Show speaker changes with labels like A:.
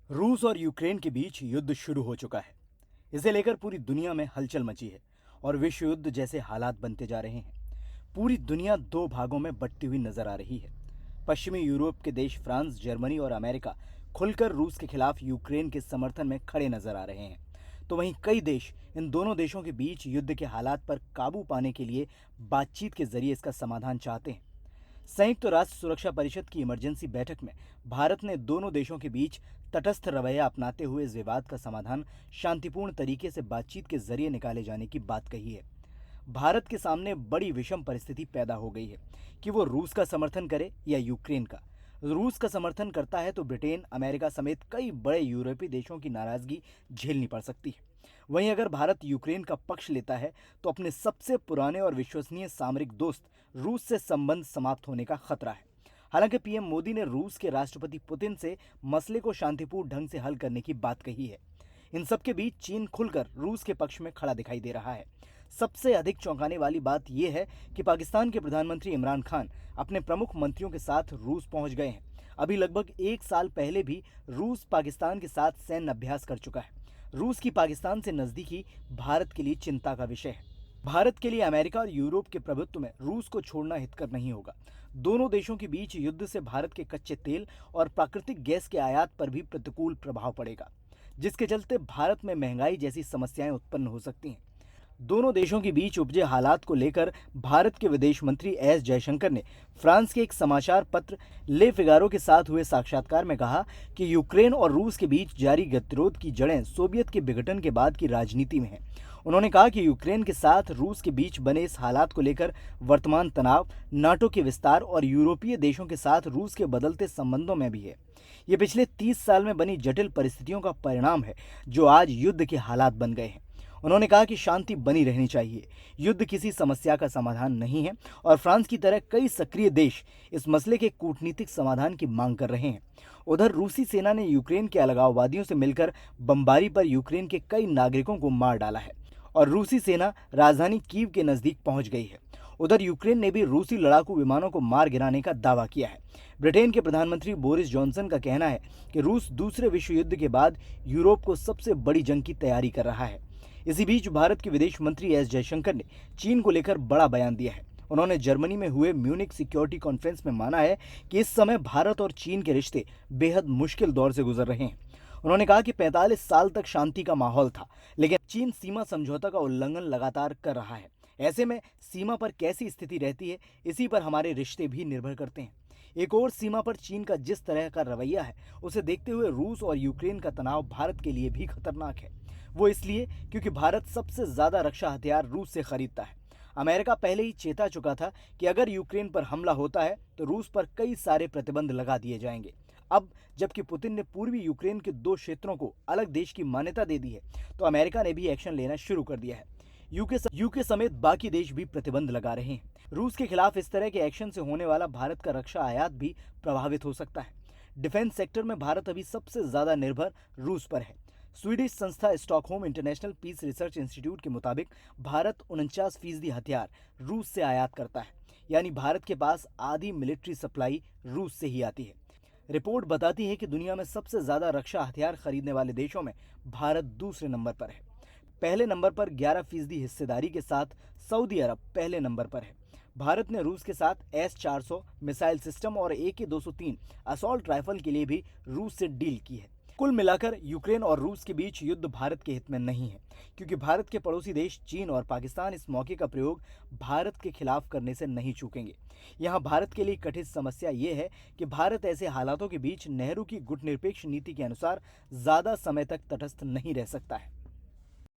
A: रूस और यूक्रेन के बीच युद्ध शुरू हो चुका है। इसे लेकर पूरी दुनिया में हलचल मची है और विश्व युद्ध जैसे हालात बनते जा रहे हैं। पूरी दुनिया दो भागों में बंटती हुई नजर आ रही है। पश्चिमी यूरोप के देश फ्रांस, जर्मनी और अमेरिका खुलकर रूस के खिलाफ यूक्रेन के समर्थन में खड़े नजर आ रहे हैं। तो वहीं कई देश इन दोनों देशों के बीच युद्ध के हालात पर काबू पाने के लिए बातचीत के जरिए इसका समाधान चाहते हैं। संयुक्त राष्ट्र सुरक्षा परिषद की इमरजेंसी बैठक में भारत ने दोनों देशों के बीच तटस्थ रवैया अपनाते हुए इस विवाद का समाधान शांतिपूर्ण तरीके से बातचीत के जरिए निकाले जाने की बात कही है। भारत के सामने बड़ी विषम परिस्थिति पैदा हो गई है कि वो रूस का समर्थन करे या यूक्रेन का। रूस का समर्थन करता है तो ब्रिटेन, अमेरिका समेत कई बड़े यूरोपीय देशों की नाराजगी झेलनी पड़ सकती है। वहीं अगर भारत यूक्रेन का पक्ष लेता है तो अपने सबसे पुराने और विश्वसनीय सामरिक दोस्त रूस से संबंध समाप्त होने का खतरा है। हालांकि पीएम मोदी ने रूस के राष्ट्रपति पुतिन से मसले को शांतिपूर्ण ढंग से हल करने की बात कही है। इन सबके बीच चीन खुलकर रूस के पक्ष में खड़ा दिखाई दे रहा है। सबसे अधिक चौंकाने वाली बात यह है कि पाकिस्तान के प्रधानमंत्री इमरान खान अपने प्रमुख मंत्रियों के साथ रूस पहुंच गए हैं। अभी लगभग एक साल पहले भी रूस पाकिस्तान के साथ सैन्य अभ्यास कर चुका है। रूस की पाकिस्तान से नजदीकी भारत के लिए चिंता का विषय है। भारत के लिए अमेरिका और यूरोप के प्रभुत्व में रूस को छोड़ना हितकर नहीं होगा। दोनों देशों के बीच युद्ध से भारत के कच्चे तेल और प्राकृतिक गैस के आयात पर भी प्रतिकूल प्रभाव पड़ेगा, जिसके चलते भारत में महंगाई जैसी समस्याएं उत्पन्न हो सकती हैं। दोनों देशों के बीच उपजे हालात को लेकर भारत के विदेश मंत्री एस जयशंकर ने फ्रांस के एक समाचार पत्र ले फिगारो के साथ हुए साक्षात्कार में कहा कि यूक्रेन और रूस के बीच जारी गतिरोध की जड़ें सोवियत के विघटन के बाद की राजनीति में हैं। उन्होंने कहा कि यूक्रेन के साथ रूस के बीच बने इस हालात को लेकर वर्तमान तनाव नाटो के विस्तार और यूरोपीय देशों के साथ रूस के बदलते संबंधों में भी है। ये पिछले 30 साल में बनी जटिल परिस्थितियों का परिणाम है जो आज युद्ध के हालात बन गए हैं। उन्होंने कहा कि शांति बनी रहनी चाहिए, युद्ध किसी समस्या का समाधान नहीं है और फ्रांस की तरह कई सक्रिय देश इस मसले के कूटनीतिक समाधान की मांग कर रहे हैं। उधर रूसी सेना ने यूक्रेन के अलगाववादियों से मिलकर बमबारी पर यूक्रेन के कई नागरिकों को मार डाला है और रूसी सेना राजधानी कीव के नजदीक पहुंच गई है। उधर यूक्रेन ने भी रूसी लड़ाकू विमानों को मार गिराने का दावा किया है। ब्रिटेन के प्रधानमंत्री बोरिस जॉनसन का कहना है कि रूस दूसरे विश्व युद्ध के बाद यूरोप को सबसे बड़ी जंग की तैयारी कर रहा है। इसी बीच भारत के विदेश मंत्री एस जयशंकर ने चीन को लेकर बड़ा बयान दिया है। उन्होंने जर्मनी में हुए म्यूनिक सिक्योरिटी कॉन्फ्रेंस में माना है कि इस समय भारत और चीन के रिश्ते बेहद मुश्किल दौर से गुजर रहे हैं। उन्होंने कहा कि 45 साल तक शांति का माहौल था, लेकिन चीन सीमा समझौता का उल्लंघन लगातार कर रहा है। ऐसे में सीमा पर कैसी स्थिति रहती है, इसी पर हमारे रिश्ते भी निर्भर करते हैं। एक और सीमा पर चीन का जिस तरह का रवैया है, उसे देखते हुए रूस और यूक्रेन का तनाव भारत के लिए भी खतरनाक है। वो इसलिए क्योंकि भारत सबसे ज्यादा रक्षा हथियार रूस से खरीदता है। अमेरिका पहले ही चेता चुका था कि अगर यूक्रेन पर हमला होता है तो रूस पर कई सारे प्रतिबंध लगा दिए जाएंगे। अब जबकि पुतिन ने पूर्वी यूक्रेन के 2 क्षेत्रों को अलग देश की मान्यता दे दी है, तो अमेरिका ने भी एक्शन लेना शुरू कर दिया है। यूके समेत बाकी देश भी प्रतिबंध लगा रहे हैं। रूस के खिलाफ इस तरह के एक्शन से होने वाला भारत का रक्षा आयात भी प्रभावित हो सकता है। डिफेंस सेक्टर में भारत अभी सबसे ज्यादा निर्भर रूस पर है। स्वीडिश संस्था Stockholm international peace research institute के मुताबिक भारत 49% हथियार रूस से आयात करता है, यानी भारत के पास आधी मिलिट्री सप्लाई रूस से ही आती है। रिपोर्ट बताती है कि दुनिया में सबसे ज्यादा रक्षा हथियार खरीदने वाले देशों में भारत दूसरे नंबर पर है। पहले नंबर पर 11% हिस्सेदारी के साथ सऊदी अरब पहले नंबर पर है। भारत ने रूस के साथ S-400 मिसाइल सिस्टम और AK-203 असॉल्ट राइफल के लिए भी रूस से डील की है। कुल मिलाकर यूक्रेन और रूस के बीच युद्ध भारत के हित में नहीं है, क्योंकि भारत के पड़ोसी देश चीन और पाकिस्तान इस मौके का प्रयोग भारत के खिलाफ करने से नहीं चूकेंगे। यहाँ भारत के लिए कठिन समस्या ये है कि भारत ऐसे हालातों के बीच नेहरू की गुटनिरपेक्ष नीति के अनुसार ज्यादा समय तक तटस्थ नहीं रह सकता है।